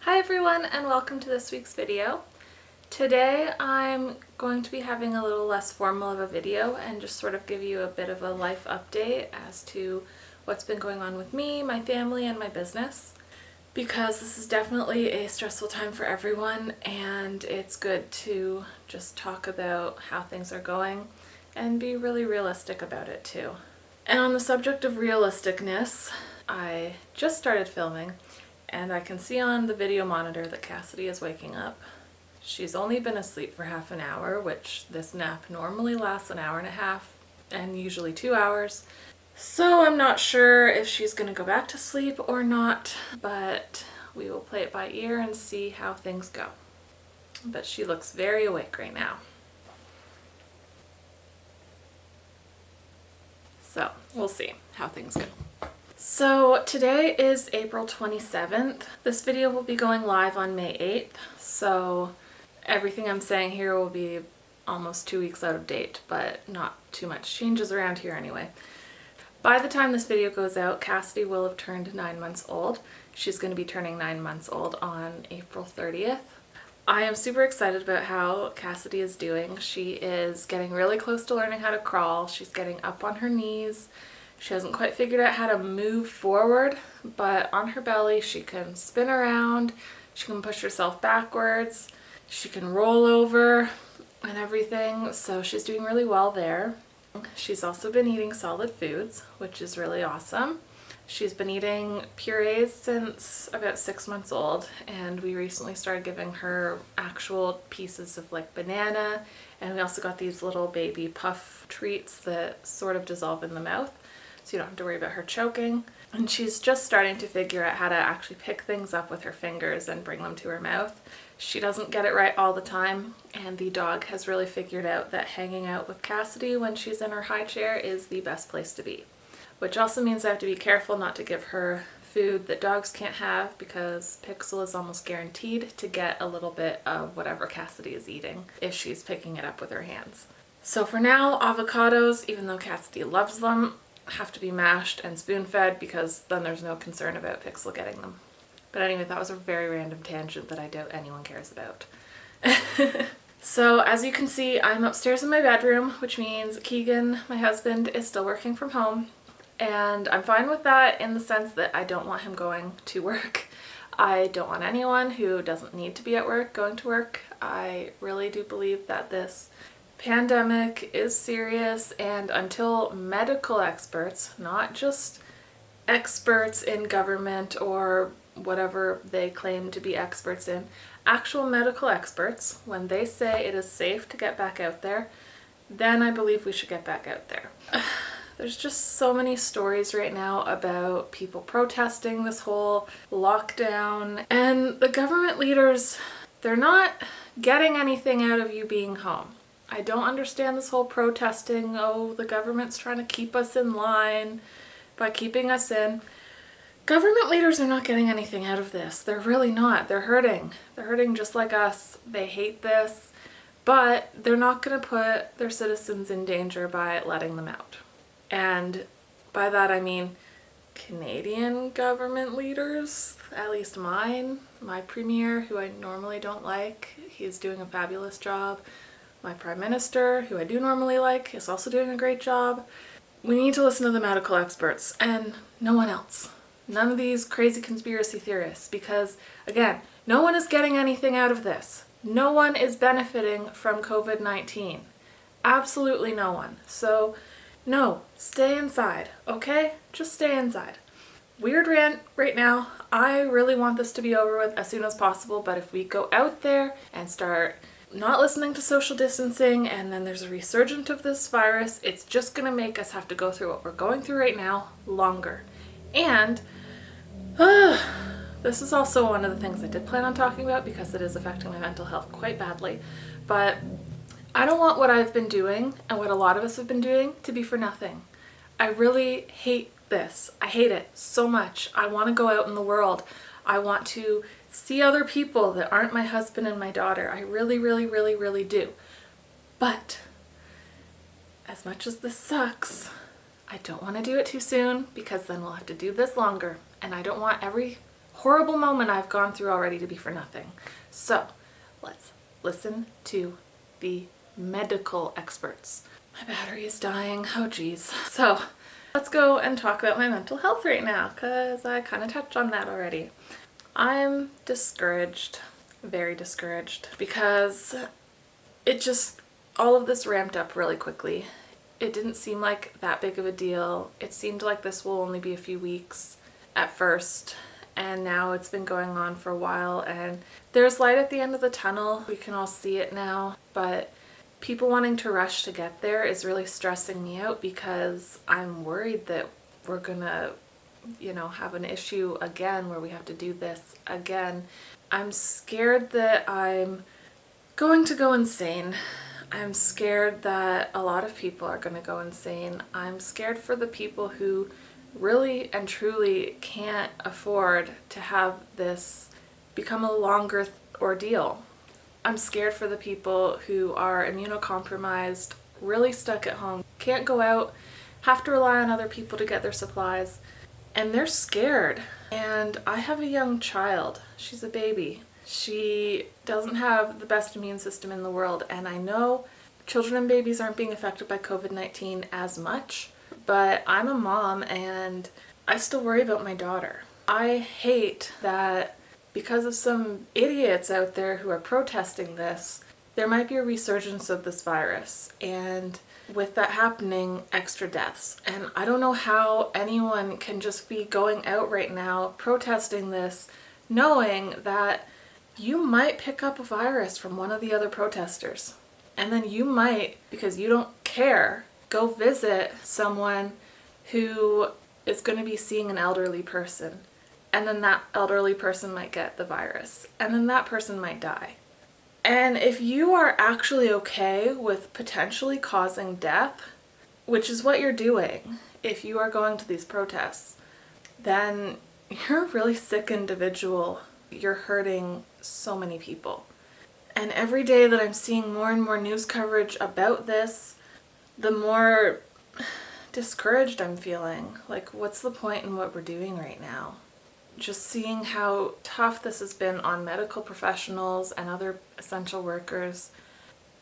Hi everyone and welcome to this week's video. Today I'm going to be having a little less formal of a video and just sort of give you a bit of a life update as to what's been going on with me, my family, and my business. Because this is definitely a stressful time for everyone and it's good to just talk about how things are going and be really realistic about it too. And on the subject of realisticness, I just started filming and I can see on the video monitor that Cassidy is waking up. She's only been asleep for half an hour, which this nap normally lasts an hour and a half and usually 2 hours. So I'm not sure if she's going to go back to sleep or not, but we will play it by ear and see how things go. But she looks very awake right now. So we'll see how things go. So today is April 27th. This video will be going live on May 8th, so everything I'm saying here will be almost 2 weeks out of date, but not too much changes around here anyway. By the time this video goes out, Cassidy will have turned 9 months old. She's going to be turning 9 months old on April 30th. I am super excited about how Cassidy is doing. She is getting really close to learning how to crawl. She's getting up on her knees. She hasn't quite figured out how to move forward, but on her belly she can spin around, she can push herself backwards, she can roll over and everything, so she's doing really well there. She's also been eating solid foods, which is really awesome. She's been eating purees since about 6 months old, and we recently started giving her actual pieces of like banana, and we also got these little baby puff treats that sort of dissolve in the mouth, so you don't have to worry about her choking. And she's just starting to figure out how to actually pick things up with her fingers and bring them to her mouth. She doesn't get it right all the time, and the dog has really figured out that hanging out with Cassidy when she's in her high chair is the best place to be. Which also means I have to be careful not to give her food that dogs can't have, because Pixel is almost guaranteed to get a little bit of whatever Cassidy is eating if she's picking it up with her hands. So for now, avocados, even though Cassidy loves them, have to be mashed and spoon-fed, because then there's no concern about Pixel getting them. But anyway, that was a very random tangent that I doubt anyone cares about. So as you can see, I'm upstairs in my bedroom, which means Keegan, my husband, is still working from home. And I'm fine with that in the sense that I don't want him going to work. I don't want anyone who doesn't need to be at work going to work. I really do believe that this pandemic is serious, and until medical experts, not just experts in government or whatever they claim to be experts in, actual medical experts, when they say it is safe to get back out there, then I believe we should get back out there. There's just so many stories right now about people protesting this whole lockdown, and the government leaders, they're not getting anything out of you being home. I don't understand this whole protesting, oh, the government's trying to keep us in line by keeping us in. Government leaders are not getting anything out of this. They're really not. They're hurting. They're hurting just like us. They hate this, but they're not going to put their citizens in danger by letting them out. And by that I mean Canadian government leaders, at least mine, my premier, who I normally don't like. He's doing a fabulous job. My Prime Minister, who I do normally like, is also doing a great job. We need to listen to the medical experts and no one else. None of these crazy conspiracy theorists, because again, no one is getting anything out of this. No one is benefiting from COVID-19. Absolutely no one. So no, stay inside, okay? Just stay inside. Weird rant right now. I really want this to be over with as soon as possible, but if we go out there and start not listening to social distancing and then there's a resurgence of this virus, it's just gonna make us have to go through what we're going through right now longer. And this is also one of the things I did plan on talking about because it is affecting my mental health quite badly, but I don't want what I've been doing and what a lot of us have been doing to be for nothing. I really hate this. I hate it so much. I want to go out in the world. I want to see other people that aren't my husband and my daughter. I really, really, really, really do. But as much as this sucks, I don't want to do it too soon, because then we'll have to do this longer. And I don't want every horrible moment I've gone through already to be for nothing. So let's listen to the medical experts. My battery is dying. Oh geez. So let's go and talk about my mental health right now, because I kind of touched on that already. I'm discouraged, very discouraged, because all of this ramped up really quickly. It didn't seem like that big of a deal. It seemed like this will only be a few weeks at first, and now it's been going on for a while, and there's light at the end of the tunnel. We can all see it now, but people wanting to rush to get there is really stressing me out, because I'm worried that we're gonna, have an issue again where we have to do this again. I'm scared that I'm going to go insane. I'm scared that a lot of people are going to go insane. I'm scared for the people who really and truly can't afford to have this become a longer ordeal. I'm scared for the people who are immunocompromised, really stuck at home, can't go out, have to rely on other people to get their supplies, and they're scared. And I have a young child. She's a baby. She doesn't have the best immune system in the world, and I know children and babies aren't being affected by COVID-19 as much, but I'm a mom and I still worry about my daughter. I hate that because of some idiots out there who are protesting this, there might be a resurgence of this virus, and with that happening, extra deaths. And I don't know how anyone can just be going out right now protesting this, knowing that you might pick up a virus from one of the other protesters. And then you might, because you don't care, go visit someone who is going to be seeing an elderly person. And then that elderly person might get the virus. And then that person might die. And if you are actually okay with potentially causing death, which is what you're doing if you are going to these protests, then you're a really sick individual. You're hurting so many people. And every day that I'm seeing more and more news coverage about this, the more discouraged I'm feeling. Like, what's the point in what we're doing right now? Just seeing how tough this has been on medical professionals and other essential workers.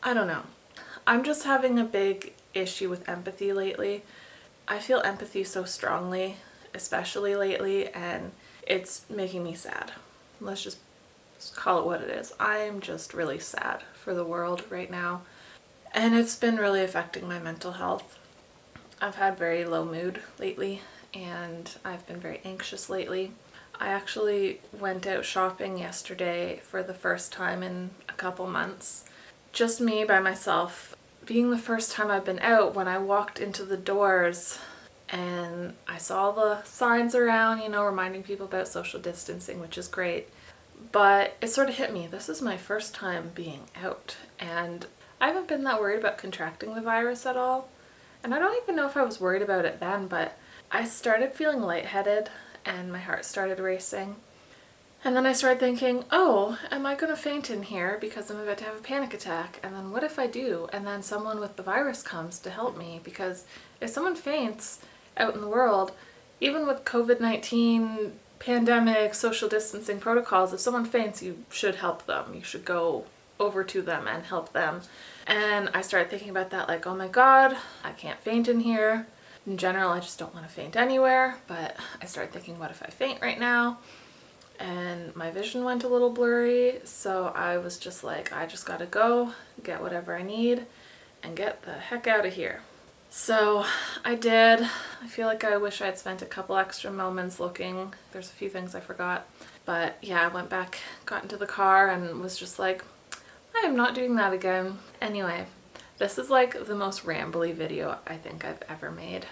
I don't know. I'm just having a big issue with empathy lately. I feel empathy so strongly, especially lately, and it's making me sad. Let's just call it what it is. I'm just really sad for the world right now, and it's been really affecting my mental health. I've had very low mood lately, and I've been very anxious lately. I actually went out shopping yesterday for the first time in a couple months. Just me by myself. Being the first time I've been out, when I walked into the doors and I saw the signs around, reminding people about social distancing, which is great. But it sort of hit me. This is my first time being out, and I haven't been that worried about contracting the virus at all. And I don't even know if I was worried about it then, but I started feeling lightheaded and my heart started racing. And then I started thinking, oh, am I going to faint in here because I'm about to have a panic attack? And then what if I do? And then someone with the virus comes to help me, because if someone faints out in the world, even with COVID-19 pandemic, social distancing protocols, if someone faints, you should help them. You should go over to them and help them. And I started thinking about that, like, oh my God, I can't faint in here. In general, I just don't want to faint anywhere, but I started thinking, what if I faint right now? And my vision went a little blurry, so I was just like, I just gotta go, get whatever I need, and get the heck out of here. So I did. I feel like I wish I had spent a couple extra moments looking. There's a few things I forgot. But yeah, I went back, got into the car, and was just like, I am not doing that again. Anyway, this is like the most rambly video I think I've ever made.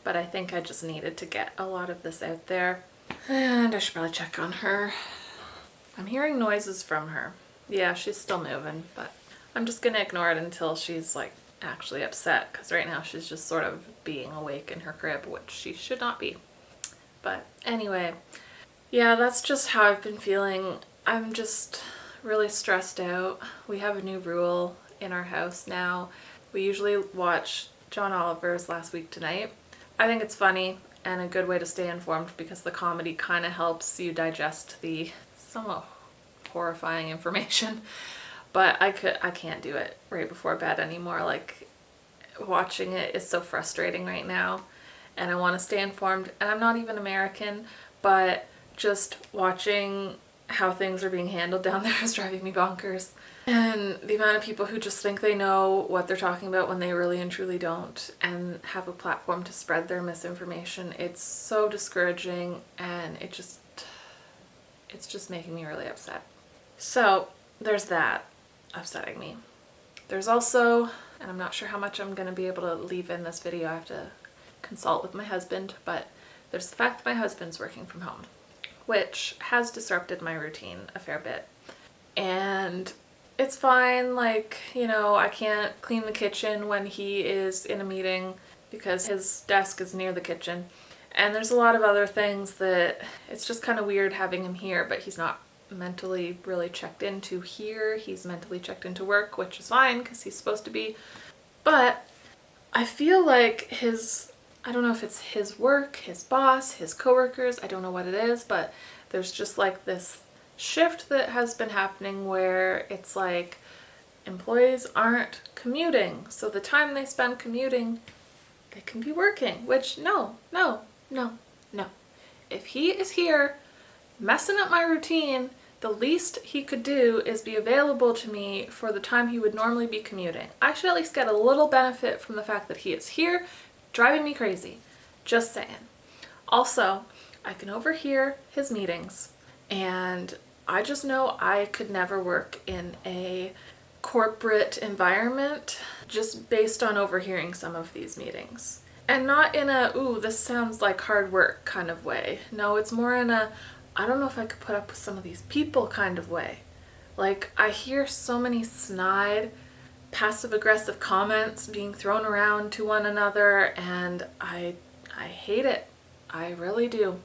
But I think I just needed to get a lot of this out there. And I should probably check on her. I'm hearing noises from her. Yeah, she's still moving, but I'm just gonna ignore it until she's like actually upset, because right now she's just sort of being awake in her crib, which she should not be. But anyway, yeah, that's just how I've been feeling. I'm just really stressed out. We have a new rule in our house now. We usually watch John Oliver's Last Week Tonight. I think it's funny. and a good way to stay informed because the comedy kind of helps you digest the somewhat horrifying information. But I can't do it right before bed anymore. Like, watching it is so frustrating right now, and I want to stay informed, and I'm not even American, but just watching how things are being handled down there is driving me bonkers. And the amount of people who just think they know what they're talking about when they really and truly don't, and have a platform to spread their misinformation, it's so discouraging, and it's just making me really upset. So there's that upsetting me. There's also, and I'm not sure how much I'm going to be able to leave in this video, I have to consult with my husband, but there's the fact that my husband's working from home, which has disrupted my routine a fair bit. And it's fine, like, you know, I can't clean the kitchen when he is in a meeting because his desk is near the kitchen. And there's a lot of other things that it's just kind of weird having him here, but he's not mentally really checked into here. He's mentally checked into work, which is fine because he's supposed to be. But I feel like I don't know if it's his work, his boss, his coworkers, I don't know what it is, but there's just like this shift that has been happening where it's like employees aren't commuting, so the time they spend commuting, they can be working, which no. If he is here messing up my routine, the least he could do is be available to me for the time he would normally be commuting. I should at least get a little benefit from the fact that he is here, driving me crazy. Just saying. Also, I can overhear his meetings, and I just know I could never work in a corporate environment just based on overhearing some of these meetings. And not in a, ooh, this sounds like hard work kind of way. No, it's more in a, I don't know if I could put up with some of these people kind of way. Like, I hear so many snide, passive-aggressive comments being thrown around to one another, and I hate it. I really do.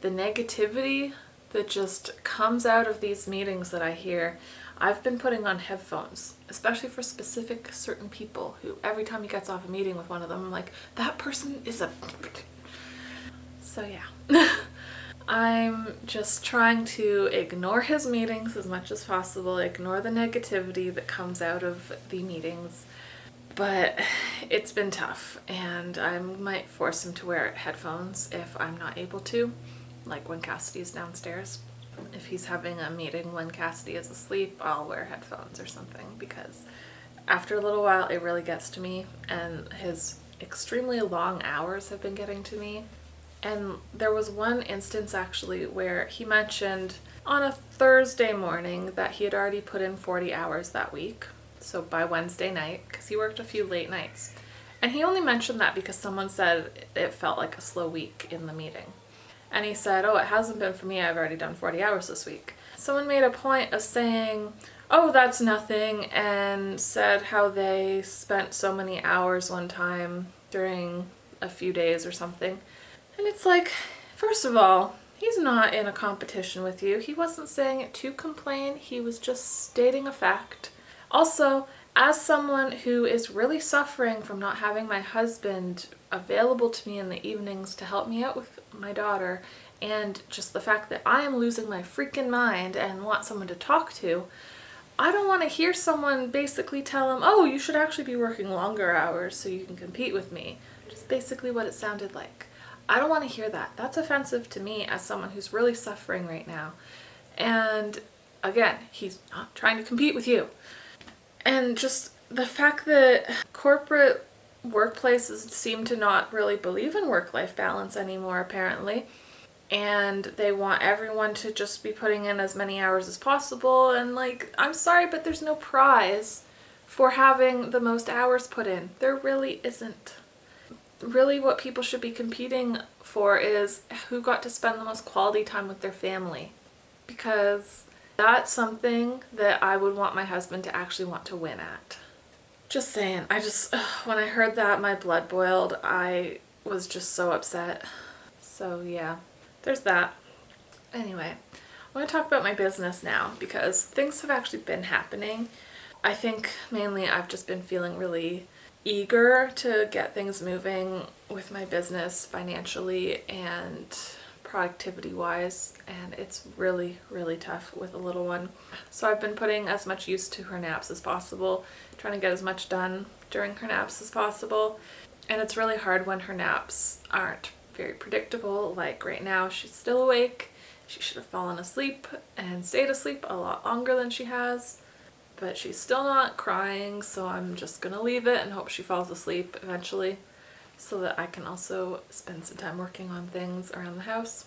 The negativity that just comes out of these meetings that I hear, I've been putting on headphones, especially for specific certain people who every time he gets off a meeting with one of them, I'm like, that person is a... So yeah. I'm just trying to ignore his meetings as much as possible, ignore the negativity that comes out of the meetings, but it's been tough, and I might force him to wear headphones if I'm not able to, like when Cassidy's downstairs. If he's having a meeting when Cassidy is asleep, I'll wear headphones or something, because after a little while it really gets to me, and his extremely long hours have been getting to me. And there was one instance actually where he mentioned on a Thursday morning that he had already put in 40 hours that week, so by Wednesday night, because he worked a few late nights. And he only mentioned that because someone said it felt like a slow week in the meeting. And he said, oh, it hasn't been for me, I've already done 40 hours this week. Someone made a point of saying, oh, that's nothing, and said how they spent so many hours one time during a few days or something. And it's like, first of all, he's not in a competition with you. He wasn't saying it to complain, he was just stating a fact. Also, as someone who is really suffering from not having my husband available to me in the evenings to help me out with my daughter, and just the fact that I am losing my freaking mind and want someone to talk to, I don't want to hear someone basically tell him, oh, you should actually be working longer hours so you can compete with me. Just basically what it sounded like. I don't want to hear that. That's offensive to me as someone who's really suffering right now. And again, he's not trying to compete with you. And just the fact that corporate workplaces seem to not really believe in work-life balance anymore, apparently. And they want everyone to just be putting in as many hours as possible. And like, I'm sorry, but there's no prize for having the most hours put in. There really isn't. Really what people should be competing for is who got to spend the most quality time with their family, because that's something that I would want my husband to actually want to win at. Just saying, when I heard that, my blood boiled. I was just so upset. So yeah, there's that. Anyway, I want to talk about my business now because things have actually been happening. I think mainly I've just been feeling really eager to get things moving with my business financially and productivity wise, and it's really, really tough with a little one. So I've been putting as much use to her naps as possible, trying to get as much done during her naps as possible. And it's really hard when her naps aren't very predictable. Like right now, she's still awake. She should have fallen asleep and stayed asleep a lot longer than she has, but she's still not crying, so I'm just gonna leave it and hope she falls asleep eventually so that I can also spend some time working on things around the house.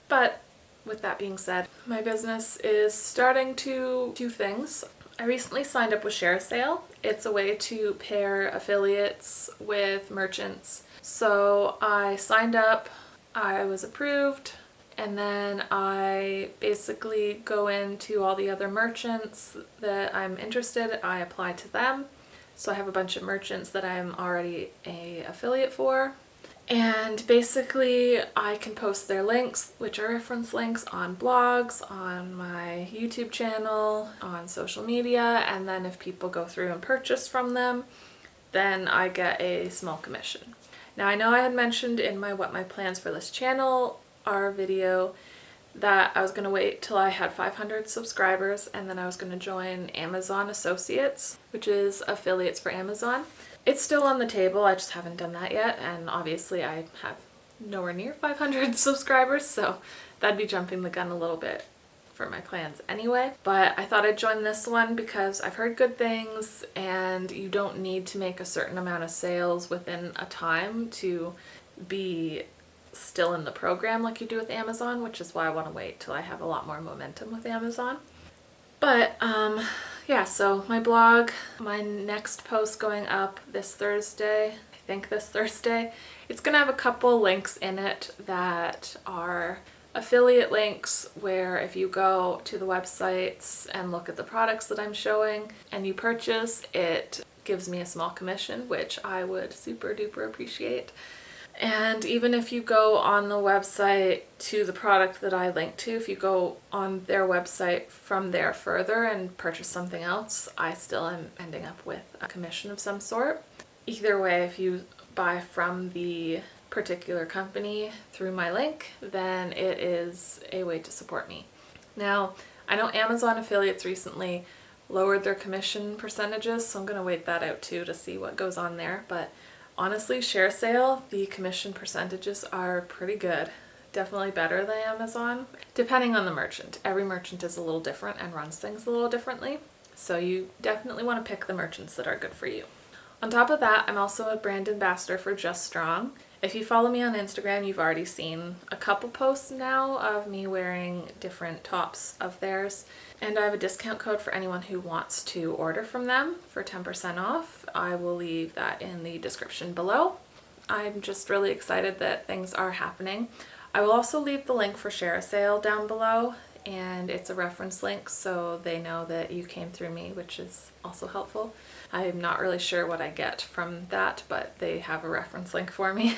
But with that being said, my business is starting to do things. I recently signed up with ShareSale. It's a way to pair affiliates with merchants. So I signed up, I was approved, and then I basically go into all the other merchants that I'm interested, I apply to them. So I have a bunch of merchants that I'm already an affiliate for. And basically I can post their links, which are reference links, on blogs, on my YouTube channel, on social media, and then if people go through and purchase from them, then I get a small commission. Now I know I had mentioned in my What My Plans for This Channel our video that I was going to wait till I had 500 subscribers and then I was going to join Amazon Associates, which is affiliates for Amazon. It's still on the table, I just haven't done that yet, and obviously I have nowhere near 500 subscribers, so that'd be jumping the gun a little bit for my plans anyway. But I thought I'd join this one because I've heard good things, and you don't need to make a certain amount of sales within a time to be still in the program like you do with Amazon, which is why I want to wait till I have a lot more momentum with Amazon. But yeah, so my blog, my next post going up this Thursday, I think this Thursday, it's gonna have a couple links in it that are affiliate links where if you go to the websites and look at the products that I'm showing and you purchase, it gives me a small commission, which I would super duper appreciate. And even if you go on the website to the product that I link to, if you go on their website from there further and purchase something else, I still am ending up with a commission of some sort. Either way, if you buy from the particular company through my link, then it is a way to support me. Now, I know Amazon affiliates recently lowered their commission percentages, so I'm going to wait that out too to see what goes on there, but honestly, ShareSale, the commission percentages are pretty good. Definitely better than Amazon, depending on the merchant. Every merchant is a little different and runs things a little differently, so you definitely want to pick the merchants that are good for you. On top of that, I'm also a brand ambassador for Just Strong. If you follow me on Instagram, you've already seen a couple posts now of me wearing different tops of theirs. And I have a discount code for anyone who wants to order from them for 10% off. I will leave that in the description below. I'm just really excited that things are happening. I will also leave the link for ShareSale down below, and it's a reference link so they know that you came through me, which is also helpful. I'm not really sure what I get from that, but they have a reference link for me.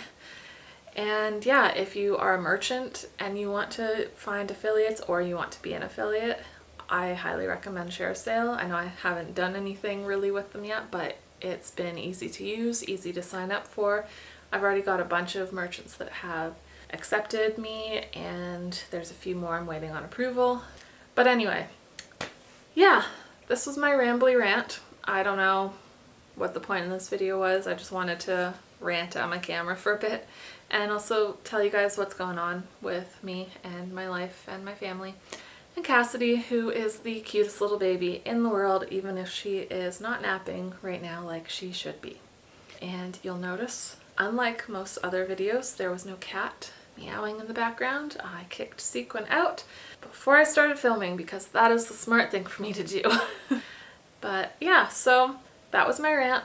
And yeah, if you are a merchant and you want to find affiliates or you want to be an affiliate, I highly recommend ShareSale. I know I haven't done anything really with them yet, but it's been easy to use, easy to sign up for. I've already got a bunch of merchants that have accepted me, and there's a few more I'm waiting on approval. But anyway, yeah, this was my rambly rant. I don't know what the point in this video was. I just wanted to rant at my camera for a bit and also tell you guys what's going on with me and my life and my family. And Cassidy, who is the cutest little baby in the world, even if she is not napping right now like she should be. And you'll notice, unlike most other videos, there was no cat meowing in the background. I kicked Sequin out before I started filming because that is the smart thing for me to do. But yeah, so that was my rant.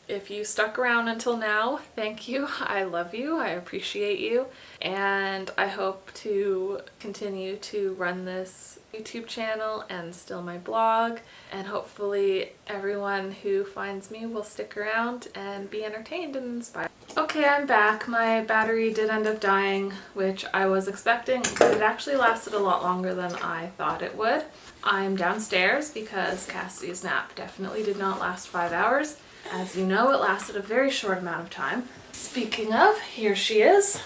If you stuck around until now, thank you. I love you. I appreciate you. And I hope to continue to run this YouTube channel and still my blog. And hopefully everyone who finds me will stick around and be entertained and inspired. Okay, I'm back. My battery did end up dying, which I was expecting, but it actually lasted a lot longer than I thought it would. I'm downstairs because Cassidy's nap definitely did not last 5 hours. As you know, it lasted a very short amount of time. Speaking of, here she is.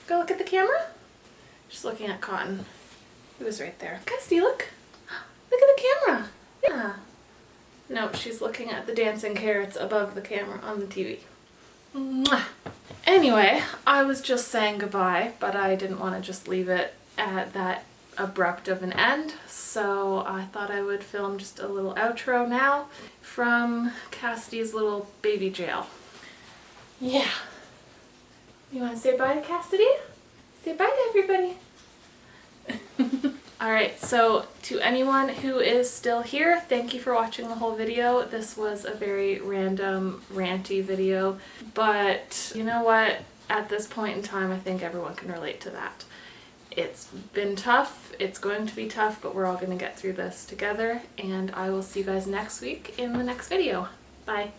Go look at the camera. She's looking at Cotton. He was right there. Cassidy, look. Look at the camera. Yeah. No, she's looking at the dancing carrots above the camera on the TV. Mwah. Anyway, I was just saying goodbye, but I didn't want to just leave it at that abrupt of an end, so I thought I would film just a little outro now from Cassidy's little baby jail. Yeah. You want to say bye to Cassidy? Say bye to everybody. Alright, so to anyone who is still here, thank you for watching the whole video. This was a very random, ranty video, but you know what? At this point in time, I think everyone can relate to that. It's been tough, it's going to be tough, but we're all going to get through this together, and I will see you guys next week in the next video. Bye!